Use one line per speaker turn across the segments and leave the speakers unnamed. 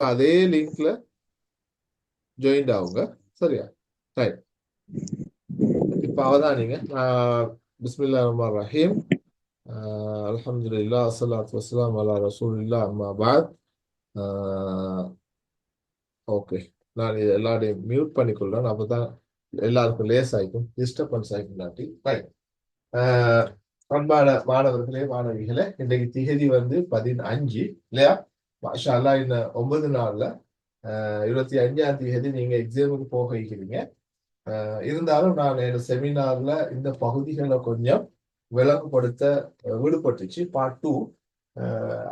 அதே லிங்க்ல ஜாயின் ஆகுங்க. சரியா? ரைட். இப்ப அவதானிங்க. பிஸ்மில்லா ரஹ்மான் ரஹீம். அல்ஹம்துலில்லாஹ் அஸ்ஸலாத்து வஸ்ஸலாமு அலா ரசூலில்லாஹ் அம்மா பாத். ஓகே, நான் இது எல்லாரையும் மியூட் பண்ணிக்கொள்றேன். அப்பதான் எல்லாருக்கும் லேஸ் ஆயிக்கும், டிஸ்டர்பன்ஸ் ஆயிக்கும் இல்லாட்டி. ரைட். அன்பான மாணவர்களே, மாணவிகளே, இன்றைக்கு திகதி வந்து 15 இல்லையா? மாஷா அல்லாஹ். இந்த 9 நாள்ல 25ஆம் தேதி நீங்க எக்ஸாமுக்கு போக இருக்கிறீங்க. இருந்தாலும் நான் என் செமினார்ல இந்த பகுதிகளை கொஞ்சம் விளங்குபடுத்த விடுபட்டுச்சு. பார்ட் 2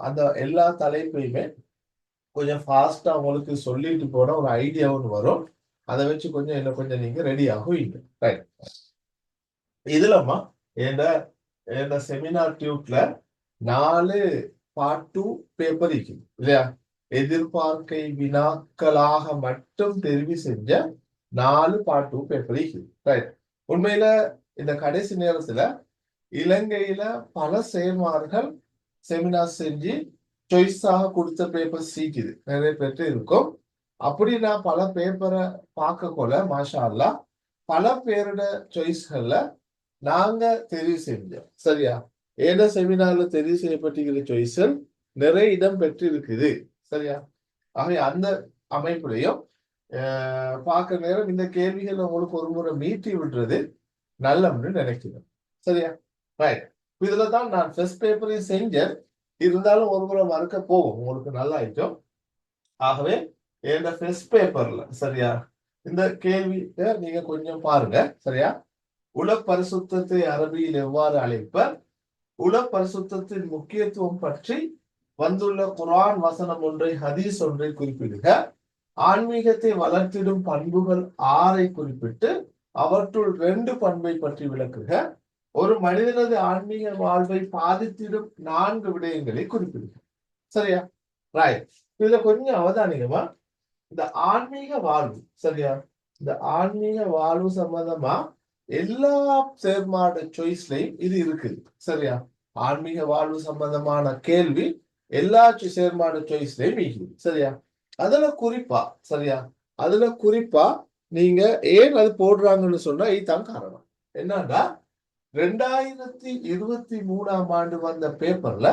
அந்த எல்லா தலைப்பையுமே கொஞ்சம் ஃபாஸ்டா உங்களுக்கு சொல்லிட்டு போன ஒரு ஐடியா ஒன்று வரும். அதை வச்சு கொஞ்சம் இன்னும் கொஞ்சம் நீங்க ரெடி ஆகுவீங்க. ரைட். இதுலம்மா என் செமினார் டியூட்ல 4 பார்ட் 2 பேப்பர் இருக்குது இல்லையா? எதிர்பார்க்கை வினாக்களாக மட்டும் தெரிவு செஞ்ச 4 பார்ட் 2 பேப்பர் இருக்குது. ரைட். உண்மையில இந்த கடைசி நேரத்துல இலங்கையில பல செயல்மார்கள் செமினார் செஞ்சு சாய்ஸாக கொடுத்த பேப்பர் சீக்குது நிறைய பேர்ட்டு இருக்கும். அப்படி நான் பல பேப்பரை பார்க்க கொள்ள மாஷா அல்லாஹ் பல பேரோட சாய்ஸ்கள்ல நாங்க தெரிவு செஞ்சோம். சரியா? ஏதோ செமினார்ல தெரிவு செய்யப்பட்டிருக்கிற சாய்ஸ்கள் நிறைய இடம் பெற்று இருக்குது. சரியா? ஆகவே அந்த அமைப்புலையும் பார்க்க நேரம் இந்த கேள்விகள் உங்களுக்கு ஒரு முறை மீட்டி விடுறது நல்லம்னு நினைக்கிறேன். சரியா? ரைட். இதுல தான் நான் ஃபர்ஸ்ட் பேப்பரையும் செஞ்சேன். இருந்தாலும் ஒரு முறை மறுக்க போகும், உங்களுக்கு நல்லா ஆயிட்டோம். ஆகவே என் ஃபர்ஸ்ட் பேப்பர்ல சரியா இந்த கேள்வி நீங்க கொஞ்சம் பாருங்க. சரியா? உல பரிசுத்தத்தை அரபியில் எவ்வாறு அழைப்பர்? உல பரிசுத்தத்தின் முக்கியத்துவம் பற்றி வந்துள்ள குர்ஆன் வசனம் ஒன்றை, ஹதீஸ் ஒன்றை குறிப்பிடுக. ஆன்மீகத்தை வளர்த்திடும் பண்புகள் 6 குறிப்பிட்டு அவற்றுள் 2 பண்பை பற்றி விளக்குக. ஒரு மனிதனது ஆன்மீக வாழ்வை பாதித்திடும் 4 விடயங்களை குறிப்பிடுக. சரியா? ரைட். இதுல கொஞ்சம் அவதானிகமா இந்த ஆன்மீக வாழ்வு, சரியா, இந்த ஆன்மீக வாழ்வு சம்பந்தமா எல்லா சேர்மாட சாய்ஸ்லயும் இது இருக்குது. சரியா? ஆன்மீக வாழ்வு சம்பந்தமான கேள்வி எல்லா சேர்மாட சாய்ஸ்லயும் இருக்குது. சரியா? அதுல குறிப்பா, சரியா, அதுல குறிப்பா நீங்க ஏன் அது போடுறாங்கன்னு சொன்னா இதுதான் காரணம். என்னன்னா 2023ஆம் ஆண்டு வந்த பேப்பர்ல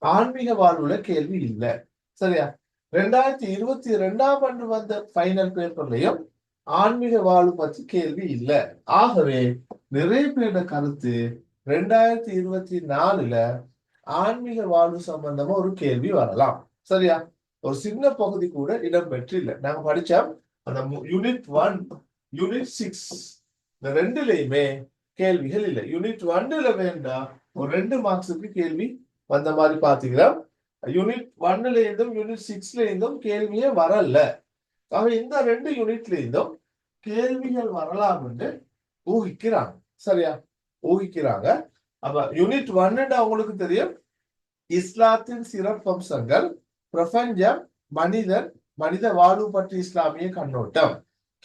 ஆன்மீக வாழ்வுல கேள்வி இல்லை. சரியா? 2022ஆம் ஆண்டு வந்த ஃபைனல் பேப்பர்லயும் ஆன்மீக வாழ்வு பற்றி கேள்வி இல்லை. ஆகவே நிறைய பேரோட கருத்து 2024ல ஆன்மீக வாழ்வு சம்பந்தமா ஒரு கேள்வி வரலாம். சரியா? ஒரு சின்ன பகுதி கூட இடம்பெற்று இல்லை. நாங்க படிச்சோம் அந்த யூனிட் 1, யூனிட் 6 இந்த ரெண்டுலயுமே கேள்விகள் இல்லை. யூனிட் 1ல வேண்டாம் ஒரு 2 மார்க்ஸுக்கு கேள்வி வந்த மாதிரி பாத்தீங்கன்னா, யூனிட் 1ல இருந்தும் யூனிட் 6ல இருந்தும் கேள்வியே வரல. ஆக இந்த 2 யூனிட்ல இருந்தும் கேள்விகள் வரலாம் என்று ஊகிக்கிறாங்க. சரியா? ஊகிக்கிறாங்க. அப்ப யூனிட் 1 அவங்களுக்கு தெரியும் இஸ்லாத்தின் சிறப்பம்சங்கள், பிரபஞ்சம், மனிதன், மனித வாழ்வு பற்றி இஸ்லாமிய கண்ணோட்டம்,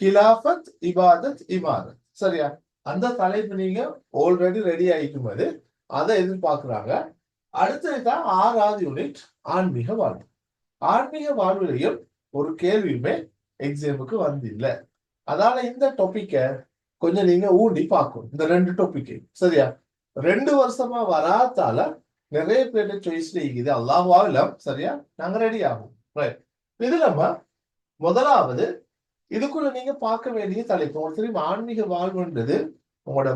கிலாஃபத், இபாதத், இமாதத். சரியா? அந்த தலைப்பு நீங்க ஆல்ரெடி ரெடி ஆயிக்கும் போது அதை எதிர்பார்க்கிறாங்க. அடுத்ததுதான் 6வது யூனிட் ஆன்மீக வாழ்வு. ஆன்மீக வாழ்விலையும் ஒரு கேள்வியுமே எக்ஸாமுக்கு வந்து இல்லை. அதனால இந்த டாபிக்க கொஞ்சம் நீங்க ஊண்டி பார்க்கணும், இந்த 2 டாபிக். சரியா? 2 வருஷமா வராதால நிறைய பேர் சாய்ஸ்ல இருக்குது. அல்லாஹ் ஆலம். சரியா? நாங்க ரெடி ஆகும். ரைட். இதுல முதலாவது இதுக்குள்ள நீங்க பார்க்க வேண்டிய தலைப்பு உங்களுக்கு தெரியும், ஆன்மீக வாழ்வுன்றது உங்களோட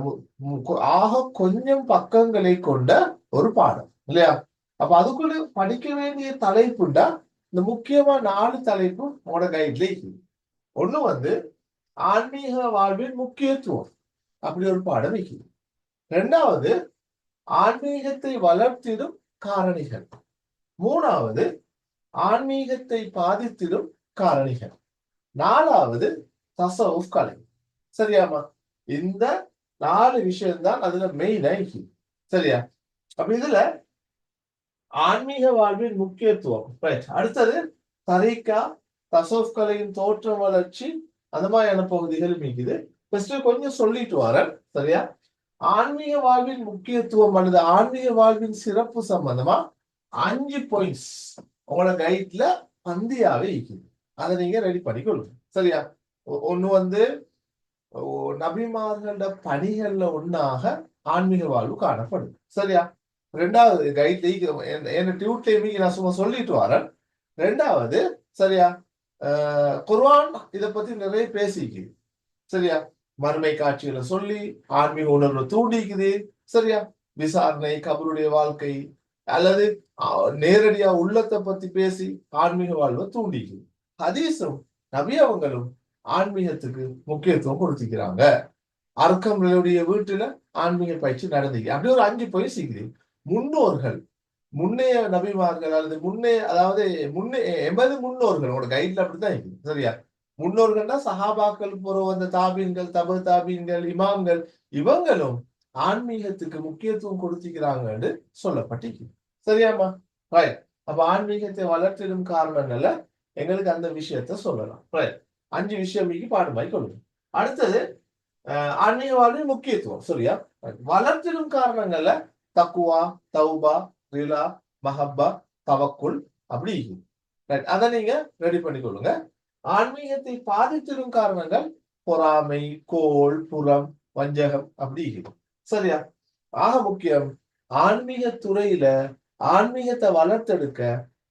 ஆக கொஞ்சம் பக்கங்களை கொண்ட ஒரு பாடம் இல்லையா? அப்ப அதுக்குள்ள படிக்க வேண்டிய தலைப்புண்டா இந்த முக்கியமா 4 தலைப்பு உங்களோட கைட்ல இருக்குது. ஒண்ணு ஆன்மீக வாழ்வின் முக்கியத்துவம், அப்படி ஒரு பாடம் இருக்குது. 2வது ஆன்மீகத்தை வளர்த்திடும் காரணிகள். 3வது ஆன்மீகத்தை பாதித்திடும் காரணிகள். 4வது தசவுஃப் கலை. சரியாமா? இந்த 4 விஷயம் தான் அதுல மெயினா இருக்குது. சரியா? அப்ப இதுல ஆன்மீக வாழ்வின் முக்கியத்துவம். அடுத்தது தரீக்கா, தசவுஃப் கலையின் தோற்ற வளர்ச்சி, அந்த மாதிரியான பகுதிகள் இருக்குது. கொஞ்சம் சொல்லிட்டு வரேன். சரியா? ஆன்மீக வாழ்வின் முக்கியத்துவம் அல்லது ஆன்மீக வாழ்வின் சிறப்பு சம்பந்தமா 5 பாயிண்ட்ஸ் உங்களோட கைட்ல பந்தியாவே இருக்குது. அதை நீங்க ரெடி பண்ணிக்கொள்ளுங்க. சரியா? ஒண்ணு நபிமார்களோட பணிகள்ல ஒன்னாக ஆன்மீக வாழ்வு காணப்படும். சரியா? ரெண்டாவது என்ன டியூட்லேயே நான் சும்மா சொல்லிட்டு வரேன். ரெண்டாவது சரியா, குர்ஆன் இத பத்தி நிறைய பேசிக்குது. சரியா? மறுமை காட்சிகளை சொல்லி ஆன்மீக உணர்வு தூண்டிக்குது. சரியா? விசாரணை, கபருடைய வாழ்க்கை அல்லது நேரடியா உள்ளத்தை பத்தி பேசி ஆன்மீக வாழ்வை தூண்டிக்குது. ஹதீஸும் நபி அவங்களும் ஆன்மீகத்துக்கு முக்கியத்துவம் கொடுத்துக்கிறாங்க. அர்க்கம்களுடைய வீட்டுல ஆன்மீக பயிற்சி நடந்தீங்க. அப்படி ஒரு 5 போய் செய்யுது. முன்னோர்கள், முன்னைய நபிமார்கள் அல்லது அதாவது எமது முன்னோர்கள், உங்களோட கைட்ல அப்படித்தான் இருக்குது. சரியா? முன்னோர்கள்னா சஹாபாக்கள், புறம் வந்த தாபீன்கள், தபு தாபீன்கள், இமாம்கள், இவங்களும் ஆன்மீகத்துக்கு முக்கியத்துவம் கொடுத்துக்கிறாங்கன்னு சொல்லப்பட்டிருக்கு. சரியாமா? ரைட். அப்ப ஆன்மீகத்தை வளர்த்திடும் காரணங்கள்ல எங்களுக்கு அந்த விஷயத்த சொல்லலாம். ரைட். 5 விஷயம் பாடமாய் கொள்ளும். அடுத்தது ஆன்மீக வாழ்வின் முக்கியத்துவம். சரியா? வளர்த்திடும் காரணங்கள்ல தக்குவா, தௌபா, ரிலா, மஹப்பா, தவக்குல் அப்படி அதை நீங்க ரெடி பண்ணிக்கொள்ளுங்க. ஆன்மீகத்தை பாதித்திடும் காரணங்கள் பொறாமை, கோள், புறம், வஞ்சகம் அப்படி சரியா? ஆக முக்கியம், ஆன்மீக துறையில ஆன்மீகத்தை வளர்த்தெடுக்க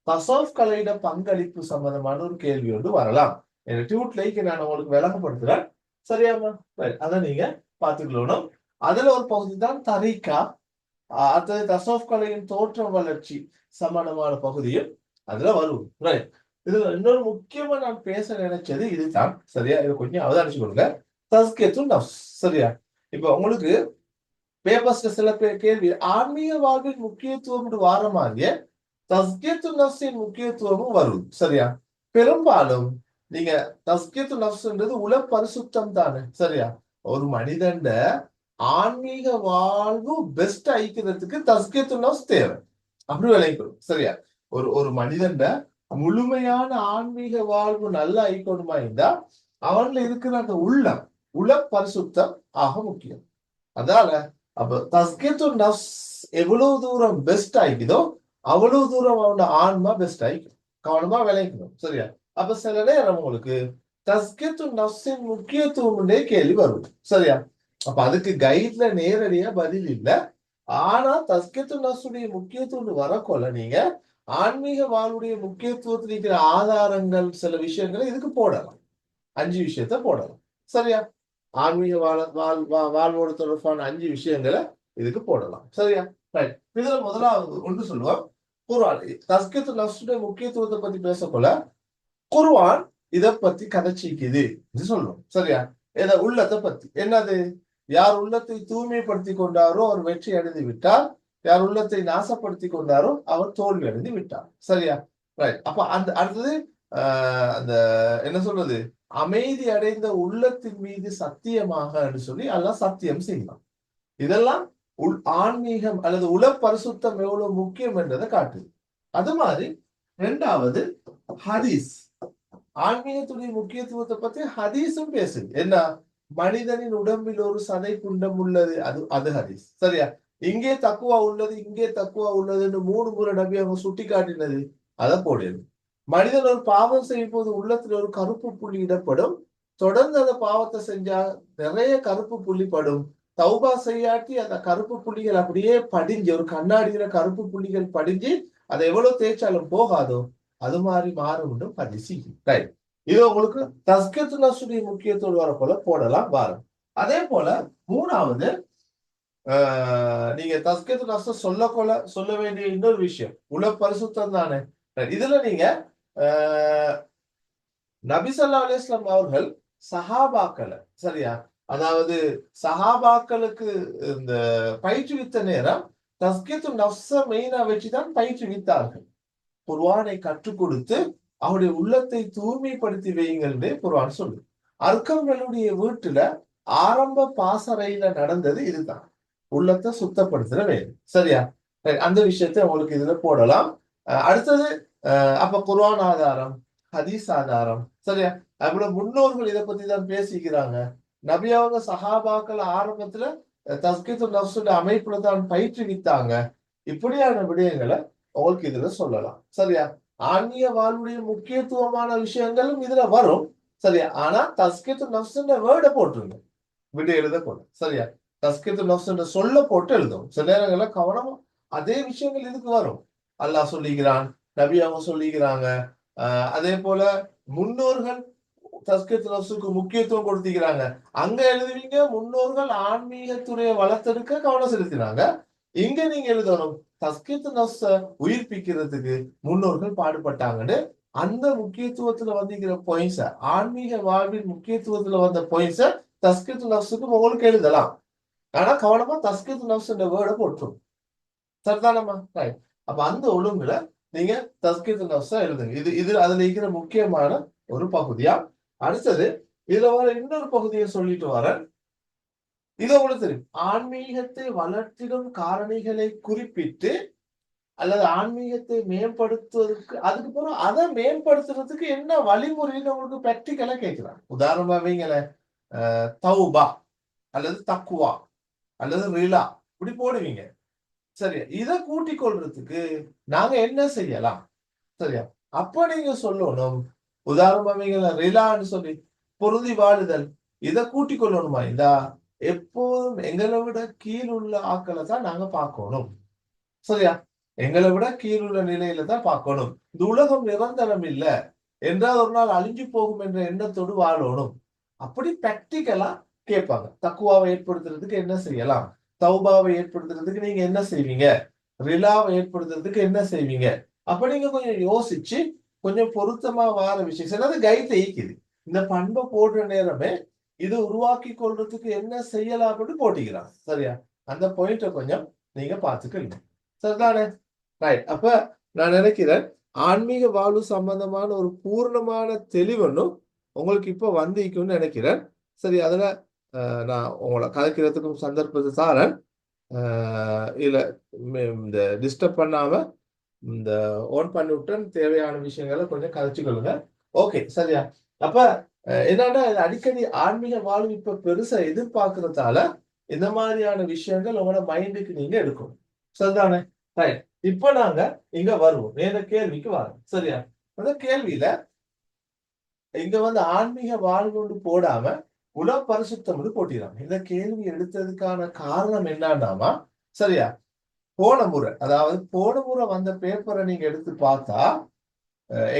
தசோஃப் கலையிட பங்களிப்பு சம்பந்தமான ஒரு கேள்வி ஒன்று வரலாம். டியூட்லைக்கு நான் உங்களுக்கு விளங்கப்படுத்துறேன். சரியாமா? அதை நீங்க பார்த்துக்கணும். அதுல ஒரு பகுதி தான் தரீக்கா, அது தசோஃப் கலையின் தோற்றம் வளர்ச்சி சம்பந்தமான பகுதியும் அதுல வரும். ரைட். இதுல இன்னொரு முக்கியமா நான் பேச நினைச்சது இதுதான். சரியா? இதை கொஞ்சம் அவதானிச்சு கொடுங்க. தஸ்கியத்து நஃப்ஸ். சரியா? இப்ப உங்களுக்கு பேப்பர்ஸ்ல சில கேள்வி ஆன்மீக வாழ்வின் முக்கியத்துவம் வார மாதிரியே தஸ்கியத்து நஃப்ஸின் முக்கியத்துவமும் வரும். சரியா? பெரும்பாலும் நீங்க தஸ்கியத்து நஃப்ஸ்ன்றது உல பரிசுத்தம் தானே. சரியா? ஒரு மனிதன் ஆன்மீக வாழ்வு பெஸ்ட் ஐக்கிறதுக்கு தஸ்கியத்து நஃப்ஸ் தேவை. அப்படி விளைக்கணும். சரியா? ஒரு மனிதன் முழுமையான ஆன்மீக வாழ்வு நல்லா ஐக்கணுமா இருந்தா அவன்ல இருக்கிற அந்த உள பரிசுத்தம் ஆக முக்கியம். அதால அப்ப தஸ்கியத்து நஃப்ஸ் எவ்வளவு தூரம் பெஸ்ட் ஆயிக்குதோ அவ்வளவு தூரம் அவனோட ஆன்மா பெஸ்ட் ஆயிக்கும். கவனமா விளைக்கணும். சரியா? அப்ப சில நேரம் உங்களுக்கு தஸ்கியத்து நஃப்ஸின் முக்கியத்துவம் கேள்வி வரும். சரியா? அப்ப அதுக்கு கைட்ல நேரடியா பதில் இல்லை. ஆனா தஸ்கியத்து நஃப்ஸுடைய முக்கியத்துவம் வரக்கொள்ள நீங்க ஆன்மீக வாழ்வுடைய முக்கியத்துவத்தில் இருக்கிற ஆதாரங்கள் சில விஷயங்களை இதுக்கு போடலாம். 5 விஷயத்த போடலாம். சரியா? ஆன்மீக வாழ்வோடு தொடர்பான 5 விஷயங்களை இதுக்கு போடலாம். சரியா? ரைட். இதுல முதலாவது ஒன்று சொல்லுவோம், குர்ஆன் தஸ்கியத்து நஃப்ஸுடைய முக்கியத்துவத்தை பத்தி பேசப்போல குர்ஆன் இத பத்தி கதைச்சிக்குது சொல்லுவோம். சரியா? உள்ளத்தை பத்தி என்னது? யார் உள்ளத்தை தூய்மைப்படுத்தி கொண்டாரோ அவர் வெற்றி அடைந்து விட்டார், யார் உள்ளத்தை நாசப்படுத்தி கொண்டாரோ அவர் தோல்வி அடைந்து விட்டார். சரியா? ரைட். அப்ப அந்த அடுத்தது அந்த என்ன சொல்றது, அமைதி அடைந்த உள்ளத்தின் மீது சத்தியமாக சொல்லி அல்லாஹ் சத்தியம் செய்யலாம். இதெல்லாம் ஆன்மீகம் அல்லது உல பரிசுத்தம் எவ்வளவு முக்கியம் என்றதை காட்டுது. அது மாதிரி 2வது ஹதீஸ். ஆன்மீகத்துடைய முக்கியத்துவத்தை பத்தி ஹதீஸும் பேசுது. என்ன? மனிதனின் உடம்பில் ஒரு சதை குண்டம் உள்ளது, அது ஹதீஸ். சரியா? இங்கே தக்குவா உள்ளது, இங்கே தக்குவா உள்ளதுன்னு 3 முறை நபி அவங்க சுட்டி காட்டினது, அதை போடுது. மனிதன் ஒரு பாவம் செய்யும் போது உள்ளத்துல ஒரு கருப்பு புள்ளி இடப்படும், தொடர்ந்து அந்த பாவத்தை செஞ்சா நிறைய கருப்பு புள்ளி படும். தௌபா செய்யாட்டி அந்த கருப்பு புள்ளிகள் அப்படியே படிஞ்சு, ஒரு கண்ணாடியில கருப்பு புள்ளிகள் படிஞ்சு அதை எவ்வளவு தேய்ச்சாலும் போகாதோ அது மாதிரி மாறும் ஹதீஸ். ரைட். இது உங்களுக்கு தஸ்கியத்து நஃப்ஸுடைய முக்கியத்துவம் வரப்போல போடலாம் பாருங்க. அதே போல 3வது நீங்க தஸ்கியத்து நஃப்ஸ் சொல்ல வேண்டிய இன்னொரு விஷயம் உல பரிசுத்தம் தானே. இதுல நீங்க நபி ஸல்லல்லாஹு அலைஹி வஸல்லம் அவர்கள் சஹாபாக்களை, சரியா, அதாவது சஹாபாக்களுக்கு இந்த பயிற்றுவித்த நேரம் தஸ்கியத்து நஃப்ஸ மெயினா வச்சுதான் பயிற்றுவித்தார்கள். குர்ஆனை கற்றுக் கொடுத்து அவருடைய உள்ளத்தை தூய்மைப்படுத்தி வையுங்கள் குர்ஆன் சொல்லு. அர்க்கங்களுடைய வீட்டுல ஆரம்ப பாசறையில நடந்தது இதுதான், உள்ளத்தை சுத்தப்படுத்துற வேலை. சரியா? அந்த விஷயத்தை உங்களுக்கு இதுல போடலாம். அடுத்தது அப்ப குர்ஆன் ஆதாரம், ஹதீஸ் ஆதாரம். சரியா? அவ்வளவு முன்னோர்கள் இதை பத்தி தான் பேசிக்கிறாங்க. நபி அவங்க சஹாபாக்கள் ஆரம்பத்துல தஸ்கியத்து நஃப்ஸுடைய அமைப்புல தான் பயிற்றுவித்தாங்க. இப்படியான விடயங்களை உங்களுக்கு இதுல சொல்லலாம். சரியா? ஆன்மீக வாழ்வுடைய முக்கியத்துவமான விஷயங்களும் இதுல வரும். சரியா? ஆனா தஸ்கீத்து நஃப்ஸ்ன்ற வேர்டை போட்டுருங்க, விட எழுதக்கூடாது. சரியா? தஸ்கீத்து நஃப்ஸ்ன்ற சொல்ல போட்டு எழுதும். சில நேரங்கள்ல கவனமா அதே விஷயங்கள் இதுக்கு வரும். அல்லாஹ் சொல்லிக்கிறான், நபி அவங்க சொல்லிக்கிறாங்க. அதே போல முன்னோர்கள் தஸ்கீத்து நஃப்ஸுக்கு முக்கியத்துவம் கொடுத்திருக்கிறாங்க. அங்க எழுதுவீங்க முன்னோர்கள் ஆன்மீகத்துறையை வளர்த்தெடுக்க கவனம் செலுத்தினாங்க. இங்க நீங்க எழுதணும் தஸ்கீத்து நஃப்ஸ உயிர்ப்பிக்கிறதுக்கு முன்னோர்கள் பாடுபட்டாங்கன்னு. அந்த முக்கியத்துவத்துல வந்திருக்கிற பாயிண்ட்ஸ, ஆன்மீக வாழ்வின் முக்கியத்துவத்துல வந்த பாயிண்ட்ஸ தஸ்கீத்து நஃப்ஸுக்கு உங்களுக்கு எழுதலாம். ஆனா கவனமா தஸ்கீத்து நஃப்ஸ்ன்ற வேர்டை போட்டுரும். சரிதானம்மா? ரைட். அப்ப அந்த ஒழுங்குல நீங்க தஸ்கீத்து நஃப்ஸ எழுதுங்க. இது இது அதுல இருக்கிற முக்கியமான ஒரு பகுதியா. அடுத்தது இதுல வர இன்னொரு பகுதியை சொல்லிட்டு வரேன். இது உங்களுக்கு தெரியும். ஆன்மீகத்தை வளர்த்திடும் காரணிகளை குறிப்பிட்டு அல்லது ஆன்மீகத்தை மேம்படுத்துவதற்கு அதுக்கு பிறகு அதை மேம்படுத்துறதுக்கு என்ன வழிமுறைன்னு உங்களுக்கு பிராக்டிக்கலா கேட்கிறாங்க. உதாரணமா வைங்களேன், தௌபா அல்லது தக்குவா அல்லது ரிலா இப்படி போடுவீங்க. சரியா? இதை கூட்டிக் கொள்றதுக்கு நாங்க என்ன செய்யலாம்? சரியா? அப்ப நீங்க சொல்லணும், உதாரணமா வைங்களேன், ரிலான்னு சொல்லி பொருந்தி வாழுதல், இதை கூட்டிக் கொள்ளணுமா? இந்தா எப்போதும் எங்களை விட கீழ் உள்ள ஆக்களை தான் நாங்க பார்க்கணும். சரியா? எங்களை விட கீழுள்ள நிலையில தான் பார்க்கணும். இந்த உலகம் நிரந்தரம் இல்ல, என்றால் ஒரு நாள் அழிஞ்சு போகும் என்ற எண்ணத்தோடு வாழணும். அப்படி பிராக்டிக்கலா கேட்பாங்க. தக்குவாவை ஏற்படுத்துறதுக்கு என்ன செய்யலாம்? தௌபாவை ஏற்படுத்துறதுக்கு நீங்க என்ன செய்வீங்க? ரிலாவை ஏற்படுத்துறதுக்கு என்ன செய்வீங்க? அப்ப நீங்க கொஞ்சம் யோசிச்சு கொஞ்சம் பொருத்தமா வார விஷயம் சிலது கைட்ல ஈக்குது. இந்த பண்பை போடுற நேரமே இது உருவாக்கி கொள்றதுக்கு என்ன செய்யலாம் அப்படின்னு போட்டிக்கிறான். சரியா? அந்த பாயிண்ட கொஞ்சம் நீங்க பாத்துக்கணும். சரிதானே? ரைட். அப்ப நான் நினைக்கிறேன் ஆன்மீக வாழ்வு சம்பந்தமான ஒரு பூர்ணமான தெளிவொன்னும் உங்களுக்கு இப்ப வந்திருக்கும்னு நினைக்கிறேன். சரி, அதுல நான் உங்களை கதைக்கிறதுக்கும் சந்தர்ப்பத்தை தாரேன். இல்ல இந்த டிஸ்டர்ப் பண்ணாம இந்த ஓன் பண்ணி விட்டு தேவையான விஷயங்களை கொஞ்சம் கதைச்சுக்கொள்ளுங்க. ஓகே, சரியா? அப்ப என்னன்னா அடிக்கடி ஆன்மீக வாழ்வு இப்ப பெருசா எதிர்பார்க்கறதால இந்த மாதிரியான விஷயங்கள் உங்களோட மைண்டுக்கு நீங்க எடுக்கணும். சரிதானே? ரைட். இப்ப நாங்க இங்க வருவோம், நேர கேள்விக்கு வரோம். சரியா? அந்த கேள்வியில இங்க வந்து ஆன்மீக வாழ்வு போடாம உல பரிசுத்தம் போட்டிடுறாங்க. இந்த கேள்வி எடுத்ததுக்கான காரணம் என்னன்னாமா, சரியா, போன முறை, அதாவது போன முறை வந்த பேப்பரை நீங்க எடுத்து பார்த்தா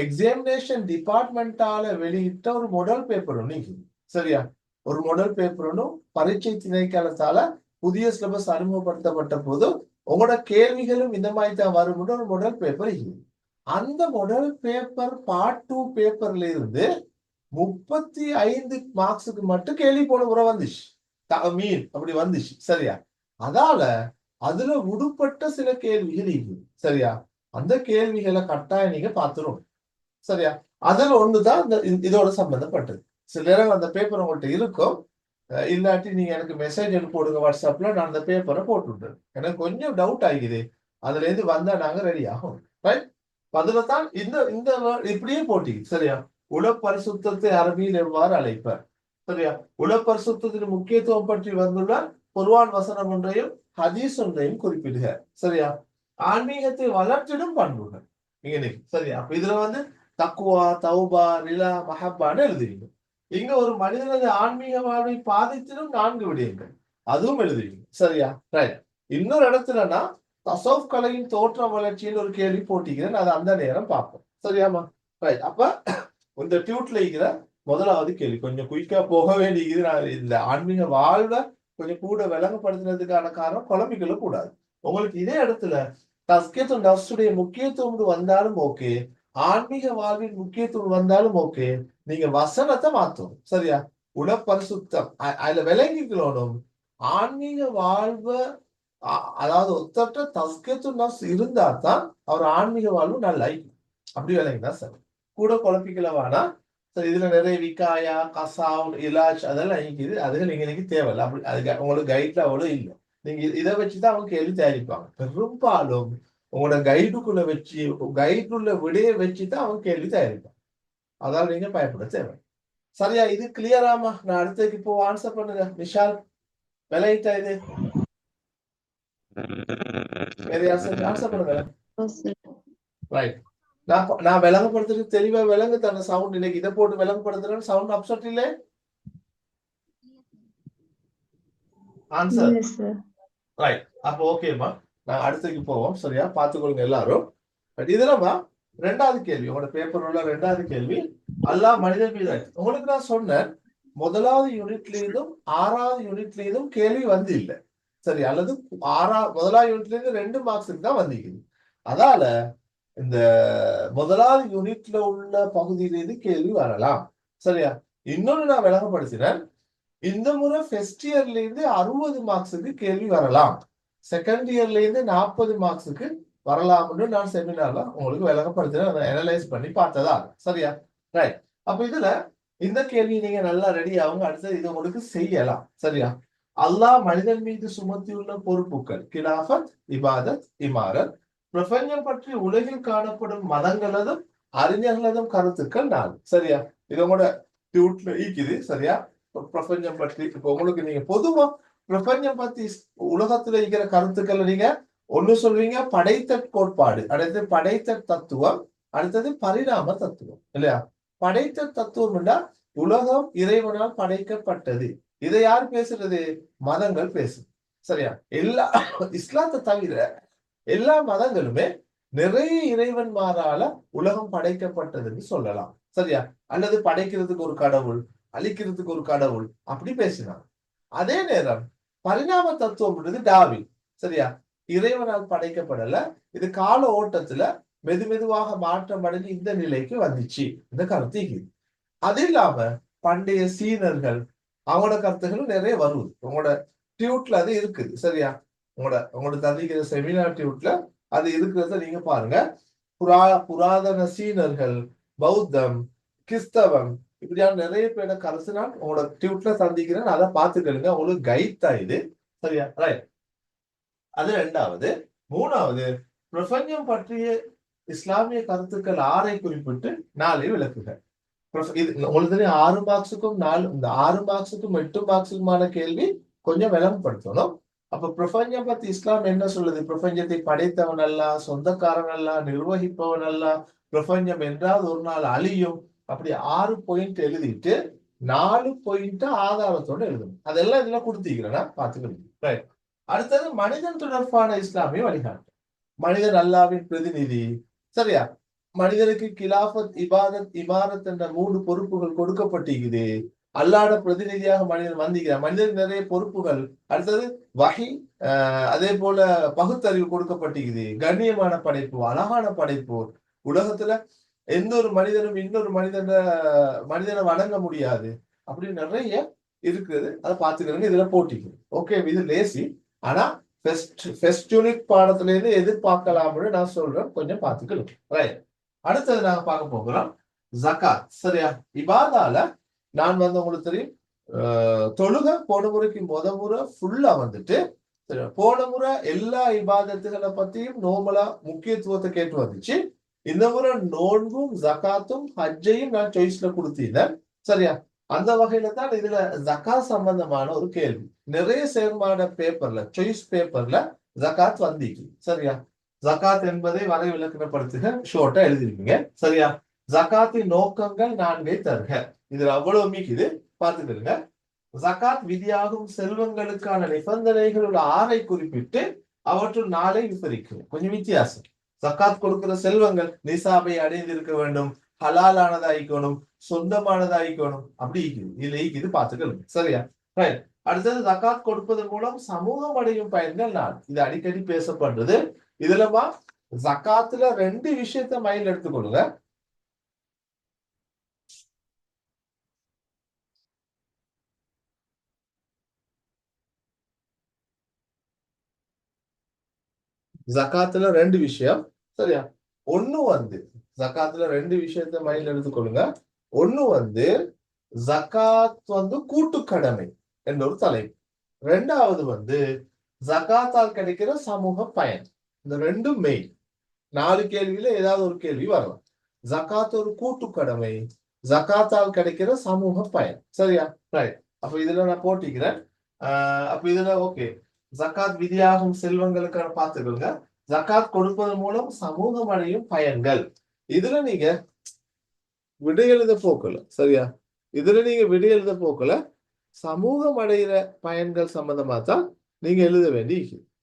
எக்ஸாமினேஷன் டிபார்ட்மெண்டால வெளியிட்ட ஒரு மாடல் பேப்பர் ஒன்று. சரியா? ஒரு மாடல் பேப்பர் ஒன்றும் பரீட்சை திணைக்களத்தால புதிய சிலபஸ் அறிமுகப்படுத்தப்பட்ட போது உங்களோட கேள்விகளும் இந்த மாதிரி தான் வரும்னு ஒரு மாடல் பேப்பர். அந்த மாடல் பேப்பர் பார்ட் 2 பேப்பர்ல இருந்து 35 மார்க்ஸுக்கு மட்டும் கேள்வி போன முறை வந்துச்சு. மீன் அப்படி வந்துச்சு. சரியா? அதால அதுல விடுபட்ட சில கேள்விகள் இருக்குது. சரியா? அந்த கேள்விகளை கட்டாயம் நீங்க பார்த்துரும். சரியா? அதுல ஒண்ணுதான் இதோட சம்பந்தப்பட்டது. சில நேரம் அந்த பேப்பர் உங்கள்கிட்ட இருக்கும். இல்லாட்டி நீங்க எனக்கு மெசேஜ் எடுத்து போடுங்க வாட்ஸ்அப்ல, நான் அந்த பேப்பரை போட்டு விட்டுறேன். எனக்கு கொஞ்சம் டவுட் ஆகிக்குது, அதுல இருந்து வந்தா நாங்க ரெடி ஆகும். ரைட்? அதுல தான் இந்த இந்த இப்படியே போட்டிக்கு. சரியா? உளப்பரிசுத்தத்தை அரபியில் எவ்வாறு அழைப்பர்? சரியா? உளப்பரிசுத்தத்தின் முக்கியத்துவம் பற்றி வந்துள்ள குர்ஆன் வசனம் ஒன்றையும் ஹதீஸ் ஒன்றையும் குறிப்பிடுக. சரியா? ஆன்மீகத்தை வளர்த்திடும் பண்புகள் இங்க. சரியா? அப்ப இதுல வந்து தக்குவா, தௌபா, ரிலா, மஹப்பான்னு எழுதுவீங்க. இங்க ஒரு மனிதனது ஆன்மீக வாழ்வை பாதித்திடும் 4 விடயங்கள், அதுவும் எழுதுவீங்க. சரியா? ரைட். இன்னொரு இடத்துலனா தசோப் கலையின் தோற்ற வளர்ச்சியில் ஒரு கேள்வி போட்டிக்கிறேன், அது அந்த நேரம் பார்ப்போம். சரியாமா? ரைட். அப்ப இந்த டியூட்ல இருக்கிற முதலாவது கேள்வி கொஞ்சம் குயிக்கா போக வேண்டியது. நான் இந்த ஆன்மீக வாழ்வை கொஞ்சம் கூட விளங்கப்படுத்தினதுக்கான காரணம் குழம்பிக்கல கூடாது. உங்களுக்கு இதே இடத்துல தஸ்கீத்து நஃப்ஸுடைய முக்கியத்துவம் வந்தாலும் ஓகே, ஆன்மீக வாழ்வின் முக்கியத்துவம் வந்தாலும் ஓகே, நீங்க வசனத்தை மாத்தணும். சரியா? உளப்பரிசுத்தம் அதுல விளங்கிக்கணும். ஆன்மீக வாழ்வை அதாவது ஒத்தட்ட தஸ்கீத்து நஃப்ஸ் இருந்தா தான் அவர் ஆன்மீக வாழ்வு நல்ல அப்படி விளங்கினா சார். கூட குழப்பிக்கல வேணா. சரி, இதுல நிறைய விக்காயா, கசாவ், இலாஜ் அதெல்லாம் இருக்குது. அதுகள் நீங்க இன்னைக்கு தேவையில்லை. அப்படி அது உங்களுக்கு கைட்ல அவ்வளவு இல்லை. நீங்க இதை வச்சுதான் அவங்க கேள்வி தயாரிப்பாங்க. பெரும்பாலும் உங்களோட கைடுக்குள்ள வச்சு கைடுக்குள்ள விடைய வச்சுதான் அவங்க கேள்வி தயாரிப்பாங்க. அதாவது நீங்க பயப்பட தேவை. சரியா? இது கிளியராமா? நான் அடுத்ததுக்கு இப்போ ஆன்சர் பண்ணுங்க. விஷால், விளையிட்டா இது? வேற ஆன்சர் பண்ணுங்க. ரைட். நான் விளங்கப்படுத்துறது தெளிவா விளங்கு தானே சவுண்ட். இன்னைக்கு இதை போட்டு விளங்கப்படுத்துறேன்னு சவுண்ட் அப்செட் இல்லை. Answer right. அப்போ ஓகேம்மா, நான் அடுத்துக்கு போவோம். சரியா, பார்த்துக்கொள்ளுங்க எல்லாரும். பட் இதுலமா ரெண்டாவது கேள்வி, உங்களோட பேப்பர் உள்ள ரெண்டாவது கேள்வி, அல்லாஹ் மனிதன் மீது. உங்களுக்கு நான் சொன்னேன் முதலாவது யூனிட்ல இருந்தும் 6வது யூனிட்ல இருந்தும் கேள்வி வந்து இல்லை. சரி, அல்லது முதலாவது யூனிட்ல இருந்து 2 மார்க்ஸுக்கு தான் வந்திருக்குது. அதால இந்த முதலாவது யூனிட்ல உள்ள பகுதியிலிருந்து கேள்வி வரலாம். சரியா, இன்னொன்னு நான் விளங்கப்படுத்தினேன், இந்த முறை ஃபர்ஸ்ட் இயர்ல இருந்து 60 மார்க்ஸுக்கு கேள்வி வரலாம், செகண்ட் இயர்ல இருந்து 40 மார்க்ஸுக்கு வரலாம்னு நான் செமினார்ல உங்களுக்கு விளங்கப்படுத்தினேன், அதை அனலைஸ் பண்ணி பார்த்ததா. சரியா, ரைட். அப்ப இதுல இந்த கேள்வி நீங்க நல்லா ரெடி ஆகுங்க, அடுத்தது இது உங்களுக்கு செய்யலாம். சரியா, அல்லாஹ் மனிதன் மீது சுமத்தியுள்ள பொறுப்புகள் கிலாஃபத், இபாதத், இமாரத். பிரபஞ்சம் பற்றி உலகில் காணப்படும் மதங்களதும் அறிஞர்களதும் கருத்துக்கள் 4. சரியா, இது உங்களோட டியூட்ல ஈக்குது. சரியா, பிரபஞ்சம் பற்றி இப்ப உங்களுக்கு நீங்க பொதுவா பிரபஞ்சம் பத்தி உலகத்துல இருக்கிற கருத்துக்கள் நீங்க ஒண்ணு சொல்வீங்க படைத்த கோட்பாடு, அடுத்தது படைத்த தத்துவம், அடுத்தது பரிணாம தத்துவம். இல்லையா, படைத்த தத்துவம்னா உலகம் இறைவனால் படைக்கப்பட்டது. இதை யார் பேசுறது? மதங்கள் பேசுது. சரியா, எல்லா இஸ்லாத்தை தவிர எல்லா மதங்களுமே நிறைய இறைவன்மாரால உலகம் படைக்கப்பட்டதுன்னு சொல்லலாம். சரியா, அல்லது படைக்கிறதுக்கு ஒரு கடவுள், அழிக்கிறதுக்கு ஒரு கடவுள், அப்படி பேசினாங்க. அதே நேரம் பரிணாம தத்துவம்ன்றது டார்வின். சரியா, இறைவனால் படைக்கப்படல, இது கால ஓட்டத்துல மெதுவாக மாற்றம் அடைஞ்சு இந்த நிலைக்கு வந்துச்சு, இந்த கருத்து. அது இல்லாம பண்டைய சீனர்கள் அவங்களோட கருத்துகளும் நிறைய வருது. உங்களோட டியூட்ல அது இருக்குது. சரியா, உங்களோட தந்திக்கிற செமினார் டியூட்ல அது இருக்கிறத நீங்க பாருங்க. புராதன சீனர்கள், பௌத்தம், கிறிஸ்தவம், இப்படியான நிறைய பேரோட கருத்து நான் உங்களோட டியூட்ல சந்திக்கிறேன், அதை பார்த்துக்கலுங்க, உங்களுக்கு கைட் தான் இது. சரியா, ரைட். அது ரெண்டாவது. மூணாவது, பிரபஞ்சம் பற்றிய இஸ்லாமிய கருத்துக்கள் 6 குறிப்பிட்டு 4 விளக்குக. இது உங்களுக்கு 6 மார்க்ஸுக்கும் 4, இந்த 6 மார்க்ஸுக்கும் 8 மார்க்ஸுக்குமான கேள்வி கொஞ்சம் விளம்பரப்படுத்தணும். அப்ப பிரபஞ்சம் பத்தி இஸ்லாம் என்ன சொல்லுது? பிரபஞ்சத்தை படைத்தவன் அல்ல, சொந்தக்காரன் அல்ல, நிர்வகிப்பவன் அல்ல, பிரபஞ்சம் என்றால் ஒரு நாள் அழியும். அப்படி 6 பாயிண்ட் எழுதிட்டு 4 பாயிண்ட் ஆதாரத்தோட எழுதணும். அதெல்லாம் இதுல கொடுத்திருக்கிறேன்னா பாத்துக்கணும். அடுத்தது மனிதன் தொடர்பான இஸ்லாமிய வழிகாட்டு. மனிதன் அல்லாவின் பிரதிநிதி. சரியா, மனிதனுக்கு கிலாஃபத், இபாதத், இமாரத் என்ற 3 பொறுப்புகள் கொடுக்கப்பட்டிருக்குது. அல்லாட பிரதிநிதியாக மனிதன் வந்திருக்கிறார். மனிதனுக்கு நிறைய பொறுப்புகள். அடுத்தது வஹி, அதே போல பகுத்தறிவு கொடுக்கப்பட்டிருக்குது. கண்ணியமான படைப்பு, அழகான படைப்பு. உலகத்துல எந்த ஒரு மனிதனும் இன்னொரு மனிதனை வணங்க முடியாது, அப்படின்னு நிறைய இருக்குது. அதை பார்த்துக்கிறேங்க, இதுல போட்டிக்கு. ஓகே, இது லேசி. ஆனா ஃபர்ஸ்ட் யூனிட் பாடத்துல இருந்து எதிர்பார்க்கலாம்னு நான் சொல்றேன், கொஞ்சம் பார்த்துக்கணும். ரைட். அடுத்தது நாங்க பார்க்க போகிறோம் ஜகாத். சரியா, இபாதால நான் உங்களுக்கு தெரியும், தொழுக போன முறைக்கு முறை ஃபுல்லா வந்துட்டு, போன முறை எல்லா இபாதத்துகளை பத்தியும் நோமலா முக்கியத்துவத்தை கேட்டு வந்துச்சு. இந்த முறை நோன்பும் ஜகாத்தும் ஹஜ்ஜையும் நான் சாய்ஸ்ல கொடுத்தேன். சரியா, அந்த வகையில தான் இதுல ஜகாத் சம்பந்தமான ஒரு கேள்வி நிறைய சேர்மான பேப்பர்ல, சாய்ஸ் பேப்பர்ல ஜகாத் வந்திருக்கு. சரியா, ஜகாத் என்பதை வரை விளக்கணப்படுத்துக ஷோர்ட்டா எழுதிருக்கீங்க. சரியா, ஜகாத்தின் நோக்கங்கள் 4 தருக. இதுல அவ்வளவு மீக்குது, பார்த்துக்கிடுங்க. ஜகாத் விதியாகும் செல்வங்களுக்கான நிபந்தனைகளோட 6 குறிப்பிட்டு அவற்றுள் 4 விபரிக்கும். கொஞ்சம் வித்தியாசம். ஜகாத் கொடுக்கிற செல்வங்கள் நிசாபை அடைந்திருக்க வேண்டும், ஹலாலானதாயிக்கணும், சொந்தமானதாயிக்கணும், அப்படி இருக்குது. இதுல ஈக்குது, பார்த்துக்கணும். சரியா, ரைட். அடுத்தது ஜகாத் கொடுப்பதன் மூலம் சமூகம் அடையும் பயன்கள் 4. இது அடிக்கடி பேசப்படுறது. இதுலமா ஜகாத்துல 2 விஷயத்த மைண்ட் எடுத்துக்கொள்ளுங்க. ஜகாத்துல 2 விஷயம். சரியா, ஒண்ணு ஜகாத்துல 2 விஷயத்த மைண்ட் எடுத்துக்கொள்ளுங்க. ஒண்ணு ஜகாத் கூட்டு கடமை என்ற ஒரு தலைப்பு. ரெண்டாவது ஜகாத்தால் கிடைக்கிற சமூக பயன். இந்த 2 மெயின். 4 கேள்வியில ஏதாவது ஒரு கேள்வி வரலாம். ஜகாத் ஒரு கூட்டு கடமை, ஜகாத்தால் கிடைக்கிற சமூக பயன். சரியா, ரைட். அப்ப இதுல நான் போட்டிக்கிறேன். அப்ப இதுல ஓகே, ஜகாத் விதியாகும் செல்வங்களுக்கான பார்த்துக்கோங்க. ஜகாத் கொடுப்பதன் மூலம் சமூகம் அடையும் பயன்கள். இதுல நீங்க விடை எழுத போக்கல, சரியா? இதுல நீங்க விடை எழுத போக்கல சமூகம் அடைகிற பயன்கள் சம்பந்தமா தான் நீங்க எழுத வேண்டி,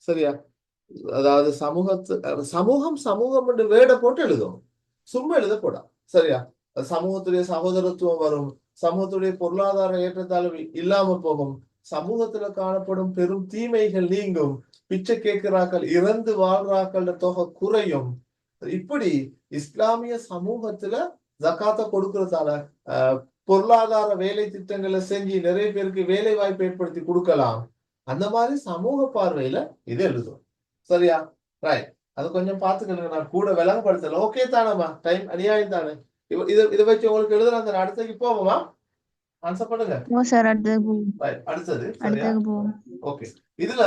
சரியா? அதாவது சமூகம் சமூகம் என்று வேட போட்டு எழுதும், சும்மா எழுத போடா, சரியா? சமூகத்துடைய சகோதரத்துவம் வரும், சமூகத்துடைய பொருளாதார ஏற்றத்தாழ்வு இல்லாம போகும், சமூகத்துல காணப்படும் பெரும் தீமைகள் நீங்கும், பிச்சை கேட்கிறாக்கள் இறந்து வாழ்றாக்கள் தொகை குறையும். இப்படி இஸ்லாமிய சமூகத்துல ஜக்காத்தை கொடுக்கறதால பொருளாதார வேலை திட்டங்களை செஞ்சு நிறைய பேருக்கு வேலை வாய்ப்பு ஏற்படுத்தி கொடுக்கலாம். அந்த மாதிரி சமூக பார்வையில இது எழுதும், சரியா? ரைட், அது கொஞ்சம் பாத்துக்கணுங்க, நான் கூட விளங்கப்படுத்தல. ஓகே தானம்மா? டைம் அநியாயம் தானே? இதை வச்சு உங்களுக்கு எழுதுற அந்த அடுத்ததுக்கு போவோமா? ஆன்சர் பண்ணுங்க. அடுத்தது சரியா? ஓகே. இதுல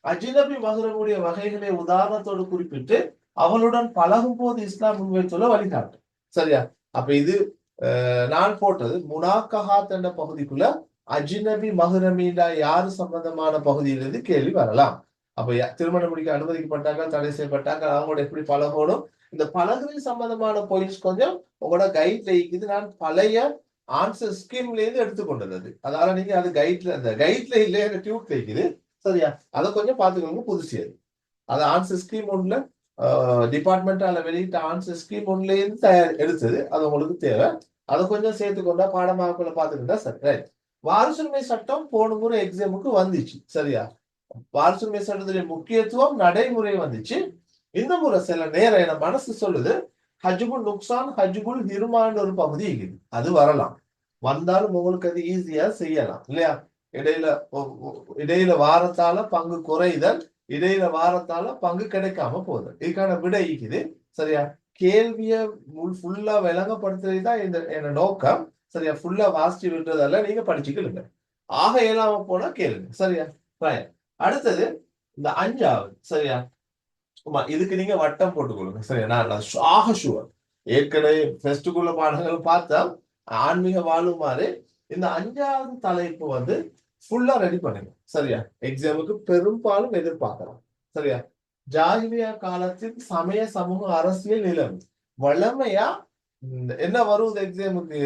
அஜ்னபி மஹ்ரமுடைய வகைகளை உதாரணத்தோடு குறிப்பிட்டு அவளுடன் பழகும் போது இஸ்லாம் முன்வைத்துள்ள வழிகாட்டு, சரியா? அப்ப இது நான் போட்டது முனாக்கஹாத் என்ற பகுதிக்குள்ள அஜ்னபி மஹ்ரமீண்டா யாரு சம்பந்தமான பகுதியிலிருந்து கேள்வி வரலாம். அப்ப திருமணம் முடிக்க அனுமதிக்கப்பட்டாங்க, தடை செய்யப்பட்டாங்க, அவங்களோட எப்படி பழகணும், இந்த பழகுறது சம்பந்தமான பாயிண்ட்ஸ் கொஞ்சம் உங்களோட கைட்ல இருக்குது. நான் பழைய ஆன்சர் ஸ்கீம்ல இருந்து எடுத்துக்கொண்டது, அதனால நீங்க அது கைட்ல, அந்த கைட்ல இல்ல டியூப்ல இருக்குது, சரியா? அதை கொஞ்சம் பாத்துக்கோங்க. புதுசு அது ஆன்சர் ஸ்கீம் ஒன்றுல டிபார்ட்மெண்டால வெளியிட்ட ஆன்சர் ஸ்கீம் ஒன்றுல இருந்து எடுத்தது, அது உங்களுக்கு தேவை. அதை கொஞ்சம் சேர்த்துக்கொண்டா பாடமாக்குள்ள பாத்துக்கிட்டா சரி. ரைட். வாரிசுரிமை சட்டம் போன முறை எக்ஸாமுக்கு வந்துச்சு, சரியா? வாரிசுரிமை சட்டத்துடைய முக்கியத்துவம் நடைமுறை வந்துச்சு. இந்த முறை சில நேரம் என மனசு சொல்லுது ஹஜ்புல் நுக்சான் ஹஜ்புல் ஹிர்மான் ஒரு பகுதி இருக்குது, அது வரலாம். வந்தாலும் உங்களுக்கு அது ஈஸியா செய்யலாம் இல்லையா? இடையில வாரத்தால பங்கு குறைதல், இடையில வாரத்தால பங்கு கிடைக்காம போகுது. இதுக்கான விடை இருக்குது, சரியா? கேள்விய ஃபுல்லா விளங்கப்படுத்துறதுதான் இந்த நோக்கம், சரியா? ஃபுல்லா வாசிச்சு விடுறதால நீங்க படிச்சுக்கலுங்க. ஆக இயலாம போனா கேளுங்க, சரியா? அடுத்தது இந்த 5வது, சரியா? இதுக்கு நீங்க வட்டம் போட்டுக்கொள்ளுங்க, சரியா? நான் ஆக ஷுவர் ஏற்கனவே ஃபெஸ்டுக்குள்ள பாடங்கள் பார்த்தா ஆன்மீக வாழுமாறு இந்த 5வது தலைப்பு வந்து ஃபுல்லா ரெடி பண்ணுங்க, சரியா? எக்ஸாமுக்கு பெரும்பாலும் எதிர்பார்க்கலாம், சரியா? ஜாகிலியா காலத்தில் சமய சமூக அரசியல் நிலைமை வளமையா என்ன வருவது எக்ஸாமுக்கு?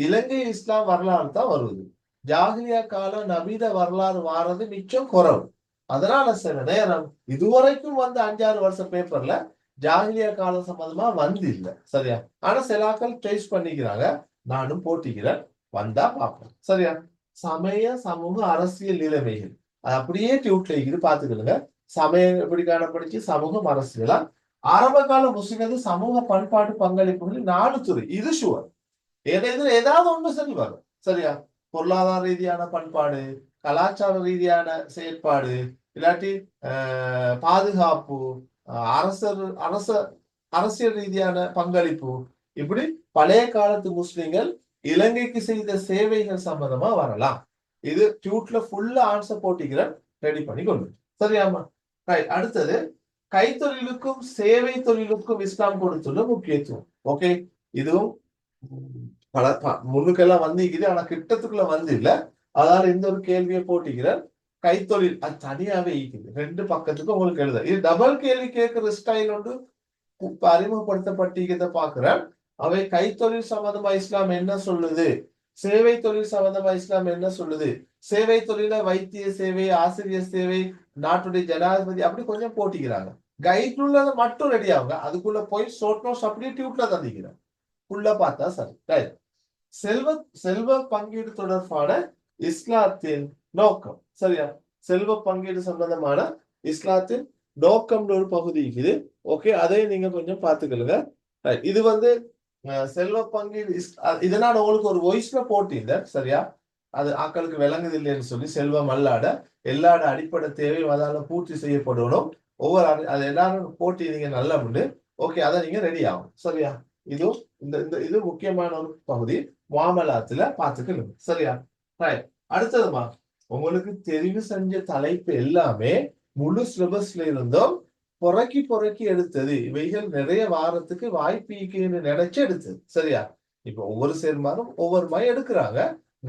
இலங்கை இஸ்லாம் வரலாறு தான் வருவது. ஜாகிலியா கால நவீன வரலாறு வாரது மிச்சம் குறவு. அதனால சில நேரம் இதுவரைக்கும் வந்து 5-6 வருஷம் பேப்பர்ல ஜாகிலியா காலம் சம்பந்தமா வந்து இல்லை, சரியா? ஆனா சிலாக்கள் டேஸ்ட் பண்ணிக்கிறாங்க, நானும் போட்டிக்கிறேன், வந்தா பார்ப்போம், சரியா? சமய சமூக அரசியல் நிலைமைகள் அது அப்படியே டியூட்ல இருக்குது, பாத்துக்கிடுங்க. சமயம் எப்படி காணப்படுச்சு, சமூகம் அரசியலா. ஆரம்ப கால முஸ்லிம் சமூக பண்பாட்டு பங்களிப்புகள் 4 துறை, இது ஷுவர். ஏதாவது ஒன்று சரி வரும், சரியா? பொருளாதார ரீதியான பண்பாடு, கலாச்சார ரீதியான செயற்பாடு, இல்லாட்டி பாதுகாப்பு, அரசியல் ரீதியான பங்களிப்பு, இப்படி பழைய காலத்து முஸ்லிம்கள் இலங்கைக்கு செய்த சேவைகள் சம்பந்தமா வரலாம். இது டியூட்ல ஃபுல்லா ஆன்சர் போட்டிக்கிறேன், ரெடி பண்ணி கொண்டு, சரியாமா? அடுத்தது கைத்தொழிலுக்கும் சேவை தொழிலுக்கும் இஸ்லாம் கொடுத்துள்ள முக்கியத்துவம். ஓகே, இதுவும் பல முன்னுக்கெல்லாம் வந்திக்குது, ஆனா கிட்டத்துக்குள்ள வந்து இல்ல, அதனால இந்த ஒரு கேள்வியை போட்டிக்கிறேன். கைத்தொழில் அது தனியாவே இருக்குது, 2 பக்கத்துக்கு உங்களுக்கு எழுத. இது டபுள் கேள்வி கேட்கிற ஸ்டைல் ஒன்று அறிமுகப்படுத்தப்பட்டிருக்கிறத பாக்குறேன். அவை கைத்தொழில் சம்பந்தமா இஸ்லாம் என்ன சொல்லுது, சேவை தொழில் சம்பந்தமா இஸ்லாம் என்ன சொல்லுது, சேவை தொழில வைத்திய சேவை, ஆசிரியர் சேவை, நாட்டுடைய ஜனாதிபதி, அப்படி கொஞ்சம் போட்டிக்கிறாங்க. கைட்ல உள்ளதை மட்டும் ரெடி ஆகுங்க, அதுக்குள்ள போய் ஷார்ட் நோட்ஸ் அப்படியே டியூட்ல தந்திக்கிறேன், உள்ள பார்த்தா சரி. செல்வ பங்கீடு தொடர்பான இஸ்லாத்தின் நோக்கம், சரியா? செல்வ பங்கீடு சம்பந்தமான இஸ்லாத்தின் நோக்கம்னு ஒரு பகுதி இருக்குது, ஓகே? அதை நீங்க கொஞ்சம் பார்த்துக்கலுங்க. இது வந்து செல்வ பங்கீடு, இதனால உங்களுக்கு ஒரு வாய்ஸ்ல போட்டிருந்தேன், சரியா? அது ஆக்களுக்கு விளங்குது இல்லைன்னு சொல்லி, செல்வம் அல்லாட எல்லாட அடிப்படை தேவை அதால பூர்த்தி செய்யப்படணும், ஒவ்வொரு அது எல்லாரும் போட்டி நீங்க நல்லா உண்டு, ஓகே? அதை நீங்க ரெடி ஆகும், சரியா? இது முக்கியமான ஒரு பகுதி, முஆமலாத்துல பாத்துக்கணும், சரியா? அடுத்ததுமா உங்களுக்கு தெரிவு செஞ்ச தலைப்பு எல்லாமே முழு சிலபஸ்ல இருந்தும் பொறக்கி எடுத்தது. இவைகள் நிறைய வாரத்துக்கு வாய்ப்பு நினைச்சு எடுத்தது, சரியா? இப்ப ஒவ்வொரு சேர்மாரும் ஒவ்வொரு மாதிரி எடுக்கிறாங்க,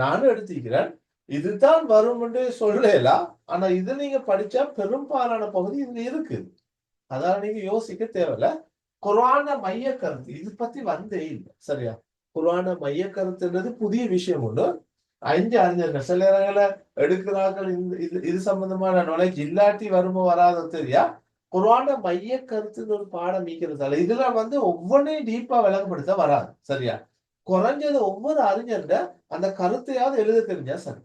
நானும் எடுத்துக்கிறேன். இதுதான் வரும் என்று சொல்லலாம், ஆனா இது நீங்க படிச்சா பெரும்பாலான பகுதி இதுல இருக்குது, அதால நீங்க யோசிக்க தேவையில்ல. குர்ஆன மைய கருத்து இது பத்தி வந்தே இல்லை. சரியா? குர்ஆன மைய கருத்துன்றது புதிய விஷயம் ஒண்ணு. 5 அறிஞர்கள் சில நேரங்கள எடுக்கிறார்கள். இது சம்பந்தமான நாலேஜ் இல்லாட்டி வருமோ வராதோ தெரியா. குர்ஆன மைய கருத்துன்னு ஒரு பாடம் நீக்கிறதால இதுல ஒவ்வொன்றையும் டீப்பா விளங்கப்படுத்த வராது. சரியா? குறைஞ்சது ஒவ்வொரு அறிஞர்ட அந்த கருத்தையாவது எழுத தெரிஞ்சா சரி.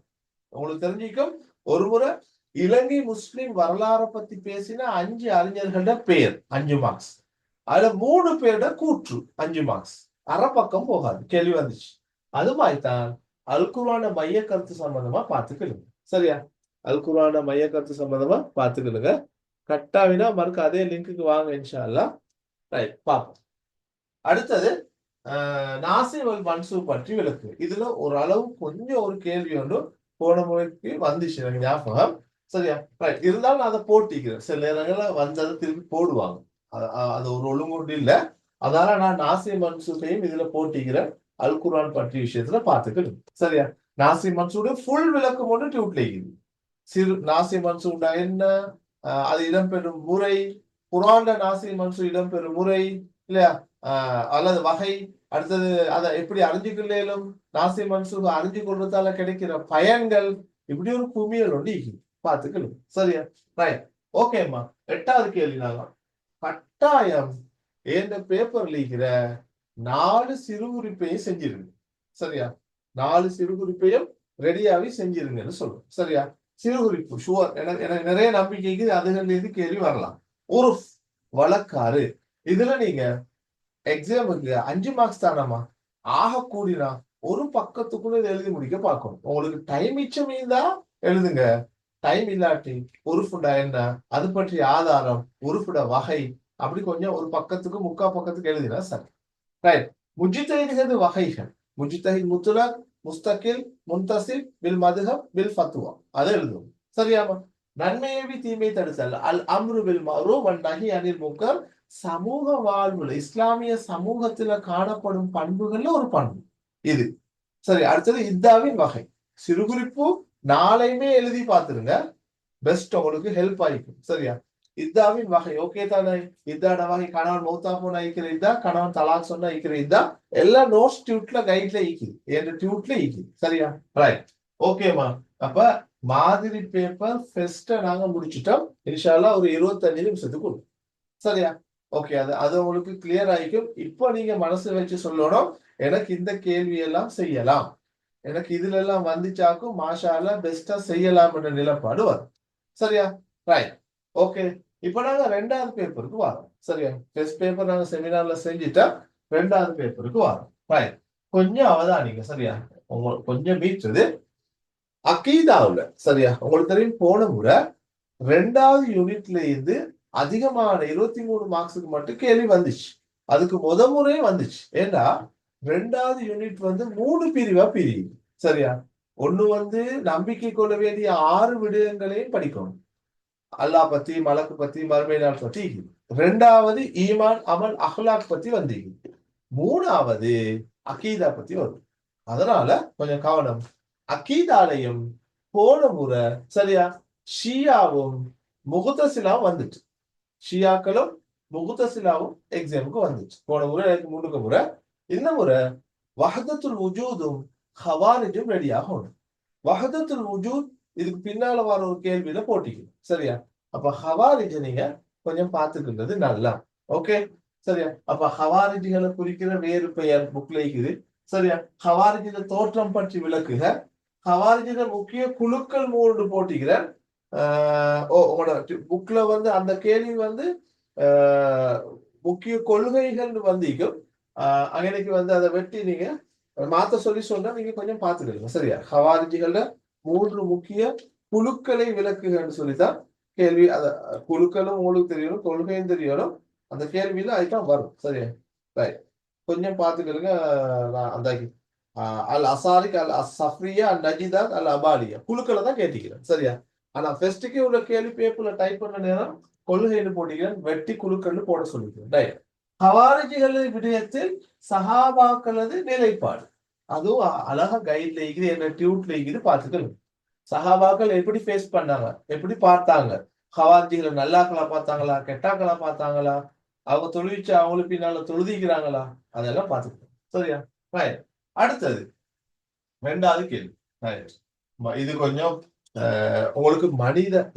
உங்களுக்கு தெரிஞ்சிக்கும். ஒரு முறை இலங்கை முஸ்லிம் வரலாறை பத்தி பேசின 5 அறிஞர்களோட பெயர் 5 மார்க்ஸ். அதுல 3 பேரோட கூற்று 5 மார்க்ஸ். அரை பக்கம் போகாது. கேள்வி வந்துச்சு. அது மாதிரிதான் அல் குர்ஆன மைய கருத்து சம்பந்தமா பார்த்துக்கலுங்க. சரியா? அல் குர்ஆன மைய கருத்து சம்பந்தமா பார்த்துக்கலுங்க. கட்டாவினா மறுக்க அதே லிங்க்குக்கு வாங்க இன்ஷா அல்லாஹ். ரைட், பார்ப்போம். அடுத்தது நாசிர் அல் மன்சூர் பற்றி விளக்கு. இதுல ஒரு அளவு கொஞ்சம் ஒரு கேள்வி ஒன்று போன முறைக்கு வந்துச்சு எனக்கு ஞாபகம். சரியா? ரைட், இருந்தாலும் நான் அதை போட்டிக்கிறேன். சில நேரங்கள்ல வந்ததை திருப்பி போடுவாங்க. அது ஒரு ஒழுங்குண்டு இல்ல. அதனால நான் நாசிர் மன்சூரையும் இதுல போட்டிக்கிறேன். அல் குர்ஆன் பற்றிய விஷயத்துல பார்த்துக்கணும். சரியா? நாசிர் மன்சூர் ஃபுல் விளக்கம் ஒன்று டியூட்ல இருக்குது. நாசிர் மன்சூர்னா என்ன, அது இடம்பெறும் முறை, குர்ஆன்ல நாசிர் மன்சூர் இடம்பெறும் முறை இல்லையா, அல்லது வகை, அடுத்தது அதை எப்படி அறிஞ்சுக்கொள்ளும், நாசிர் மன்சூர் அறிஞ்சு கொள்றதால கிடைக்கிற பயன்கள், இப்படி ஒரு குமியல் ஒன்று பார்த்துக்கணும். சரியா? ரைட், ஓகேம்மா. 8வது கேள்வி நாங்க கட்டாயம் எந்த பேப்பர் லீக்கிற 4 சிறுகுறிப்பையும் செஞ்சிருங்க. சரியா? 4 சிறுகுறிப்பையும் ரெடியாவே செஞ்சிருங்கன்னு சொல்றோம். சரியா? சிறுகுறிப்பு ஷுவர். எனக்கு நிறைய நம்பிக்கைக்கு அதுகள் மீது கேள்வி வரலாம். ஒரு வழக்காறு இதுல நீங்க எக்ஸாமுக்கு 5 மார்க்ஸ் தானமா, ஆக கூடினா ஒரு பக்கத்துக்குள்ள இதை எழுதி முடிக்க பார்க்கணும். உங்களுக்கு டைம் மிச்சம் இருந்தா எழுதுங்க. டைம் இல்லாட்டி உறுப்புடா என்ன, அது பற்றிய ஆதாரம், உறுப்புட வகை, அப்படி கொஞ்சம் ஒரு பக்கத்துக்கு 3/4 பக்கத்துக்கு எழுதினா சரி. ரைட், முஜ்தஹிது வகைகள். முஜ்தஹித் முத்லக், முஸ்தகில், முன்தசிப், பில் மதுஹப், பில் ஃபத்வா. அதை எழுதும். சரியாமா? நன்மையேவி தீமை தடுத்தல், அல் அம்ரு பில் மஅரூஃப் வன் நஹி அனில் முன்கர். சமூக வாழ்வுல இஸ்லாமிய சமூகத்துல காணப்படும் பண்புகள்ல ஒரு பண்பு இது. சரி, அடுத்தது இத்தாவின் வகை. சிறுகுறிப்பு 4யுமே எழுதி பார்த்துருங்க. பெஸ்ட், உங்களுக்கு ஹெல்ப் ஆயிக்கும். சரியா? இத்தாவின் வகை ஓகே தானே? இத்தாட வகை கணவன் மௌத்தா போன ஈக்கிற இதா, கணவன் தலாக் சொன்ன ஈக்கிற இதா, எல்லாம் நோட்ஸ் டியூட்ல கைட்ல ஈக்குது, என் டியூட்ல ஈக்குது. சரியா? ரைட், ஓகேமா. அப்ப மாதிரி பேப்பர் ஃபெஸ்ட நாங்க முடிச்சிட்டோம். இன்ஷா அல்லாஹ் ஒரு 25 நிமிஷத்துக்கு. சரியா? ஓகே, அது உங்களுக்கு கிளியர் ஆயிக்கும். இப்போ நீங்க மனசு வச்சு சொல்லணும், எனக்கு இந்த கேள்வி எல்லாம் செய்யலாம், எனக்கு இதுல எல்லாம் வந்துச்சாக்கும் மாஷா அல்லாஹ் பெஸ்டா செய்யலாம் என்ற நிலைப்பாடு வரும். சரியா? Right, okay. இப்ப நாங்க 2வது பேப்பருக்கு வரோம். சரியா? ஃபர்ஸ்ட் பேப்பர் நாங்க செமினார்ல செஞ்சுட்டா 2வது பேப்பருக்கு வரோம். ரைட், கொஞ்சம் அவதானிங்க. சரியா? உங்களுக்கு கொஞ்சம் மீட்டுது அகீதாவுல. சரியா? உங்களுக்கு தெரியும் போன முறை 2வது யூனிட்ல இருந்து அதிகமான 23 மார்க்ஸுக்கு மட்டும் கேள்வி வந்துச்சு. அதுக்கு முறையே வந்துச்சு. ஏன்னா 2வது யூனிட் 3 பிரிவா பிரியுது. சரியா? ஒண்ணு நம்பிக்கை கொள்ள வேண்டிய 6 விடயங்களையும் படிக்கணும். அல்லாஹ் பத்தி, மலக்கு பத்தி, மறுமை நாள் பத்தி. 2வது ஈமான், அமல், அஹ்லாக் பத்தி வந்தீங்க. 3வது அகீதா பத்தி வரும். அதனால கொஞ்சம் கவனம். அகீதாலையும் போன முறை சரியா ஷியாவும் முகுத்தசிலாவும் வந்துச்சு. ஷியாக்களும் முகுத்தசிலாவும் எக்ஸாமுக்கு வந்துச்சு. போன முறை எனக்கு முன்னுக்கு முறை. இந்த முறை வஹதத்துல் வஜூதும் ஹவாரிஜும் ரெடி ஆகணும். வஹதத்துல் வஜூத் இதுக்கு பின்னால வர ஒரு கேள்வியில போட்டிக்கணும். சரியா? அப்ப ஹவாரிஜ நீங்க கொஞ்சம் பார்த்துக்கின்றது நல்லா. ஓகே, சரியா? அப்ப ஹவாரிஜிகளை குறிக்கிற வேறு பெயர் புக்ல இருக்குது. சரியா? ஹவாரிஜில தோற்றம் பற்றி விளக்குக. ஹவாரிஜில முக்கிய குழுக்கள் 3 போட்டிக்கிறேன். உங்களோட புக்ல அந்த கேள்வி முக்கிய கொள்கைகள் வந்திக்கும். அங்கனைக்கு அதை வெட்டி நீங்க மாத்த சொல்லி சொன்னா நீங்க கொஞ்சம் பார்த்துக்கணும். சரியா? ஹவாரிஜிகள 3 முக்கிய குழுக்களை விளக்குகன்னு சொல்லித்தான் கேள்வி. குழுக்களும் உங்களுக்கு தெரியணும், கொள்கையும் தெரியணும். அந்த கேள்வியில அதுதான் வரும். சரியா? ரைட், கொஞ்சம் பார்த்துக்கிறதுங்க. அந்த அல் அசாரிக், அல் சஃப்ரியா, அல் நஜிதாத், அல் அபாலியா குழுக்களை தான் கேட்டிக்கிறேன். சரியா? ஆனா ஃபெஸ்ட்டுக்கு உள்ள கேள்வி பேப்பர்ல டைப் பண்ண நேரம் கொள்கைன்னு போட்டிக்கிறேன், வெட்டி குழுக்கள்னு போட சொல்லிக்கிறேன். ரைட், ஹவாரிஜிகள் விடயத்தில் சஹாபாக்களது நிலைப்பாடு அதுவும் அழகா கைட்ல இருக்குது, என்ன டியூட்ல இருக்குது பார்த்துக்கணும். சஹாபாக்கள் எப்படி ஃபேஸ் பண்ணாங்க, எப்படி பார்த்தாங்க, ஹவாரிஜிகளை நல்லாக்களா பார்த்தாங்களா, கெட்டாக்களா பார்த்தாங்களா, அவங்க தொழுவிச்சு அவங்களுக்கு பின்னால தொழுதிக்கிறாங்களா, அதெல்லாம் பார்த்துக்கணும். சரியா? அடுத்தது 2வது கேள்வி. இது கொஞ்சம் உங்களுக்கு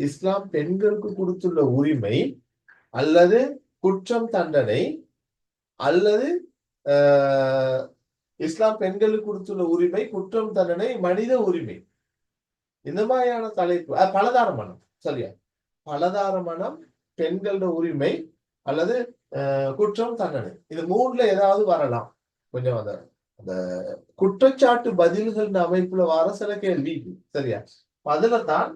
இஸ்லாம் பெண்களுக்கு கொடுத்துள்ள உரிமை அல்லது குற்றம் தண்டனை அல்லது இஸ்லாம் பெண்களுக்கு கொடுத்துள்ள உரிமை குற்றம் தண்டனை மனித உரிமை, இந்த மாதிரியான தலைப்பு. பலதார மனம். சரியா? பலதார மனம், பெண்களோட உரிமை அல்லது குற்றம் தண்டனை, இது 3ல ஏதாவது வரலாம். கொஞ்சம் அந்த குற்றச்சாட்டு பதில்கள் அமைப்புல வர சில கேள்வி. சரியா? அதுல தான்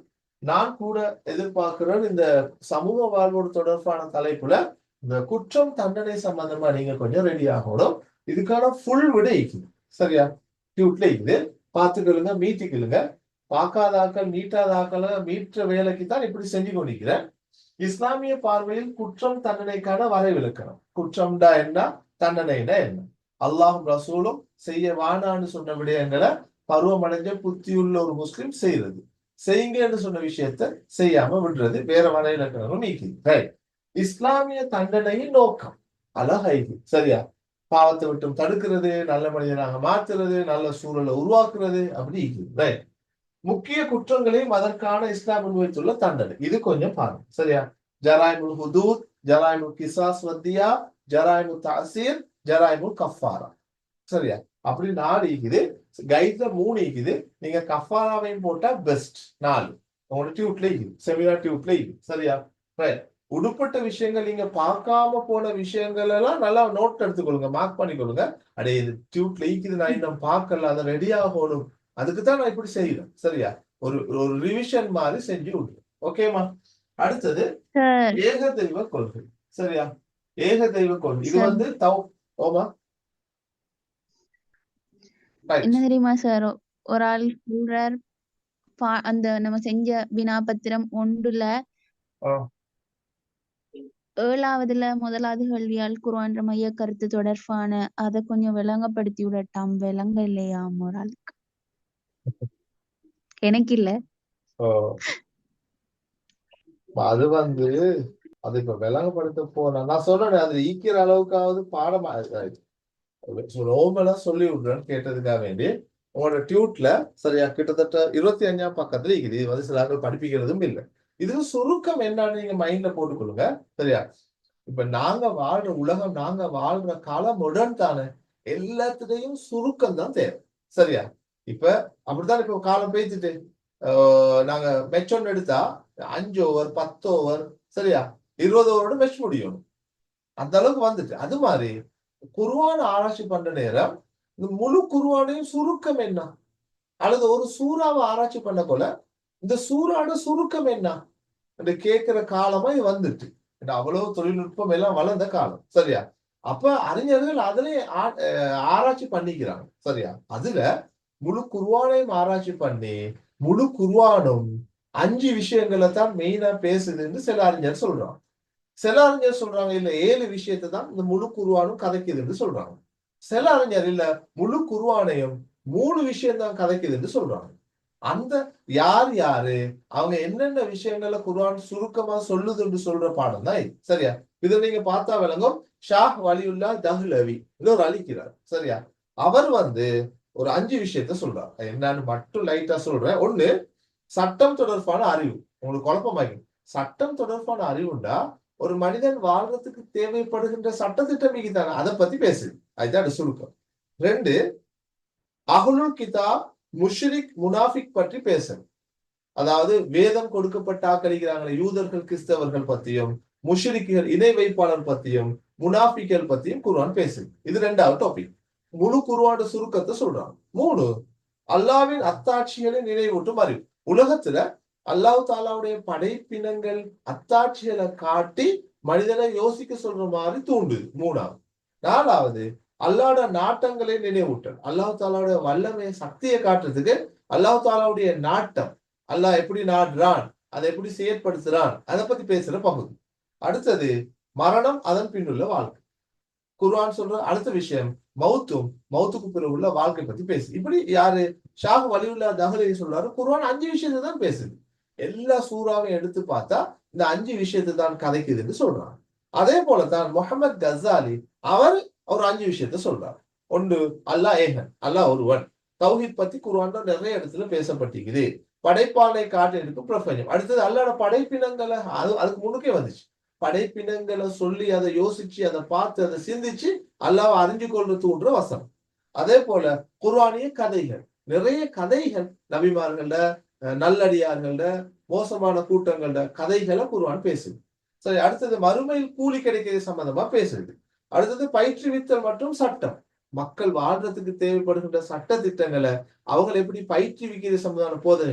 நான் கூட எதிர்பார்க்கிறேன், இந்த சமூக வாழ்வோடு தொடர்பான தலைப்புல இந்த குற்றம் தண்டனை சம்பந்தமா நீங்க கொஞ்சம் ரெடி ஆகணும். இதுக்கான ஃபுல் விட இருக்குது. சரியா? டியூட்ல இருக்குது, பார்த்துக்கொள்ளுங்க, மீட்டிக்கொள்ளுங்க. பார்க்காதாக்கள் மீட்டாதாக்களை மீட்ட வேலைக்கு தான் இப்படி செஞ்சு கொண்டிருக்கிறேன். இஸ்லாமிய பார்வையில் குற்றம் தண்டனைக்கான வரைவிலக்கணம். குற்றம்டா என்ன, தண்டனைனா என்ன, அல்லாஹும் ரசூலும் செய்ய வானான்னு சொன்ன விடயங்களை பருவமடைஞ்ச புத்தியுள்ள ஒரு முஸ்லிம் செய்யறது, செய்யுங்கன்னு சொன்ன விஷயத்த செய்யாம விடுறது, வேற வரைவிலக்கணம் நீக்குது. இஸ்லாமிய தண்டனையின் நோக்கம் அழகைது. சரியா? பாவத்தை விட்டும் தடுக்கிறது, நல்ல மனிதனாக மாத்துறது, நல்ல சூழலை உருவாக்குறது, அப்படி இருக்குது. முக்கிய குற்றங்களையும் அதற்கான இஸ்லாம் முன்வைத்துள்ள தண்டனை இது கொஞ்சம் பாருங்க. சரியா? ஜராய்முல் ஹுதூத், ஜராய்முல் கிசாஸ் வத்தியா, ஜராய்முல் தாசீர், ஜராய்முல் கஃபாரா. சரியா? அப்படி 4 இருக்குது. கைட்ல 3 இருக்குது. நீங்க கஃபாராவையும் போட்டா பெஸ்ட். 4 உங்களோட டியூட்ல இருக்குது, செமினார் டியூட்ல இருக்குது. சரியா? உடுப்பட்ட விஷயங்கள், நீங்க பார்க்காம போன விஷயங்கள் எல்லாம் நல்லா நோட் எடுத்துக்கொள்ளுங்க, மார்க் பண்ணிக்கொள்ளுங்க. அடே இது டியூட்ல இருக்குது, நான் இன்னும் பார்க்கல, அதை ரெடி ஆகணும், அதுக்குதான் நான் இப்படி செய்யறேன். சரியா? ஒரு ஒரு ரிவிஷன் மாதிரி செஞ்சு விட்டு. ஓகேமா? அடுத்தது ஏக தெய்வ கொள்கை. சரியா? ஏக தெய்வ கொள்கை இது வந்து ஓமா
என்ன தெரியுமா சார், ஒரு ஆள் சொல்றார், அந்த நம்ம செஞ்ச வினாபத்திரம் 1ல 7வதுல 1வது கேள்வியால் குர்ஆன் மைய கருத்து தொடர்பான அதை கொஞ்சம் விளங்கப்படுத்தி விடட்டாம். விளங்க இல்லையா ஒரு ஆளுக்கு? எனக்கு இல்ல.
அது வந்து அது இப்ப விளங்கப்படுத்த போனா நான் சொல்றேன், அது ஈக்கிற அளவுக்காவது பாடமா ரோமெல்லாம் சொல்லி விடுறேன்னு கேட்டதுக்காக வேண்டி உங்களோட டியூட்ல சரியா கிட்டத்தட்ட 25ஆம் பக்கத்துல இருக்குது. இது வந்து சில ஆட்கள் படிப்பிக்கிறதும் இல்லை. இதுக்கு சுருக்கம் என்னன்னு நீங்க மைண்ட்ல போட்டுக்கொள்ளுங்க. சரியா? இப்ப நாங்க வாழ்ற உலகம், நாங்க வாழ்ற காலம் மொடர்ன் தானே, எல்லாத்துலயும் சுருக்கம் தான் தேவை. சரியா? இப்ப அப்படித்தான் இப்ப காலம் பேசிட்டு நாங்க மெச்சொன்னு எடுத்தா 5 ஓவர் 10 ஓவர், சரியா, 20 ஓவரோட மெச் முடியும். அந்த அளவுக்கு வந்துட்டு அது மாதிரி குர்ஆன் ஆராய்ச்சி பண்ற நேரம் இந்த முழு குர்ஆனையும் சுருக்கம் என்ன, அல்லது ஒரு சூறாவை ஆராய்ச்சி பண்ண போல இந்த சூறாவோட சுருக்கம் என்ன என்று கேட்கிற காலமா இது வந்துட்டு. அவ்வளவு தொழில்நுட்பம் எல்லாம் வளர்ந்த காலம். சரியா? அப்ப அறிஞர்கள் அதுலயே ஆராய்ச்சி பண்ணிக்கிறாங்க. சரியா? அதுல முழு குர்ஆனையும் ஆராய்ச்சி பண்ணி முழு குர்ஆனும் 5 விஷயங்களை தான் மெயினா பேசுதுன்னு சில அறிஞர் சொல்றாங்க. சில அறிஞர் சொல்றாங்க இல்ல 7 விஷயத்தை தான் இந்த முழு குர்ஆனும் கதைக்குதுன்னு சொல்றாங்க. சில அறிஞர் இல்ல முழு குர்ஆனையும் 3 விஷயம் தான் கதைக்குதுன்னு சொல்றாங்க. அந்த யார் யாரு அவங்க என்னென்ன விஷயங்கள குர்ஆன் சுருக்கமா சொல்லுதுன்னு சொல்ற பாடம் தான் இது. சரியா? இதை நீங்க பார்த்தா விளங்கும். ஷாஹ் வலியுல்லா தஹ்லவி ஒரு அழிக்கிறார். சரியா? அவர் வந்து ஒரு 5 விஷயத்த சொல்றார். என்னன்னு மட்டும் லைட்டா சொல்றேன். 1, சட்டம் தொடர்பான அறிவு. உங்களுக்கு குழப்பமாகி, சட்டம் தொடர்பான அறிவுண்டா ஒரு மனிதன் வாழ்றதுக்கு தேவைப்படுகின்ற சட்டத்திட்டம் தானே, அதை பத்தி பேசுது. அதுதான் சுருக்கம். 2, அஹ்லுல் கிதாப் முஷ்ரிக் முனாஃபிக் பற்றி பேசணும். அதாவது வேதம் கொடுக்கப்பட்ட ஆக்களிக்கிறாங்களே யூதர்கள் கிறிஸ்தவர்கள் பத்தியும், முஷ்ரிக்குகள் இணை வைப்பாளர் பத்தியும், முனாஃபிக்கள் பத்தியும் குர்ஆன் பேசுது. இது 2வது டாபிக். முழு குர்ஆனோட சுருக்கத்தை சொல்றாங்க. 3, அல்லாஹ்வின் அத்தாட்சிகளை நினைவூட்டும் அறிவு. உலகத்துல அல்லாஹ் தாலாவுடைய படைப்பினங்கள் அத்தாட்சிகளை காட்டி மனிதனை யோசிக்க சொல்ற மாதிரி தூண்டுது. 3வது. 4வது, அல்லாஹ்வோட நாட்டங்களை நினைவூட்டல். அல்லாஹ் தாலாவுடைய வல்லமை சக்தியை காட்டுறதுக்கு அல்லாஹ் தாலாவுடைய நாட்டம், அல்லாஹ் எப்படி நாடுறான், அதை எப்படி செயற்படுத்துறான், அதை பத்தி பேசுற பகுதி. அடுத்தது மரணம், அதன் பின்னுள்ள வாழ்க்கை. குர்ஆன் சொல்ற அடுத்த விஷயம் மௌத்தும் மௌத்துக்கு பிறகு உள்ள வாழ்க்கை பத்தி பேசு. இப்படி யாரு ஷாஹ் வலியுல்லா தஹ்லவி சொல்றாரு, குர்ஆன் 5 விஷயத்தை தான் பேசுது. எல்லா சூறாவையும் எடுத்து பார்த்தா இந்த 5 விஷயத்தை தான் கதைக்குதுன்னு சொல்றாங்க. அதே போலதான் முகமது கசாலி அவர் ஒரு 5 விஷயத்த சொல்றார். ஒன்று, அல்லாஹ் ஏகன், அல்லாஹ் ஒருவன். தௌஹீத் பத்தி குர்ஆன்ல நிறைய இடத்துல பேசப்பட்டிருக்குது. படைப்பாளனை காட்டியிருக்கும் பிரபஞ்சம். அடுத்தது அல்லாஹ்வோட படைப்பினங்களை அதுக்கு முன்னுக்கே வந்துச்சு. படைப்பினங்களை சொல்லி அதை யோசிச்சு அதை பார்த்து அதை சிந்திச்சு அல்லாஹ் அறிஞ்சு கொண்டு தூண்டுற வசனம். அதே போல குர்ஆனிய கதைகள், நிறைய கதைகள் நபிமார்கள்ட, நல்லடியார்கள்ட, மோசமான கூட்டங்கள்ட கதைகளை குர்ஆன் பேசுது. சரி, அடுத்தது மறுமையில் கூலி கிடைக்கிறது சம்பந்தமா பேசுது. அடுத்தது பயிற்றுவித்தல் மற்றும் சட்டம். மக்கள் வாழ்றதுக்கு தேவைப்படுகின்ற சட்ட திட்டங்களை அவங்க எப்படி பயிற்றுவிக்கிறது சம்பந்தமான போதனை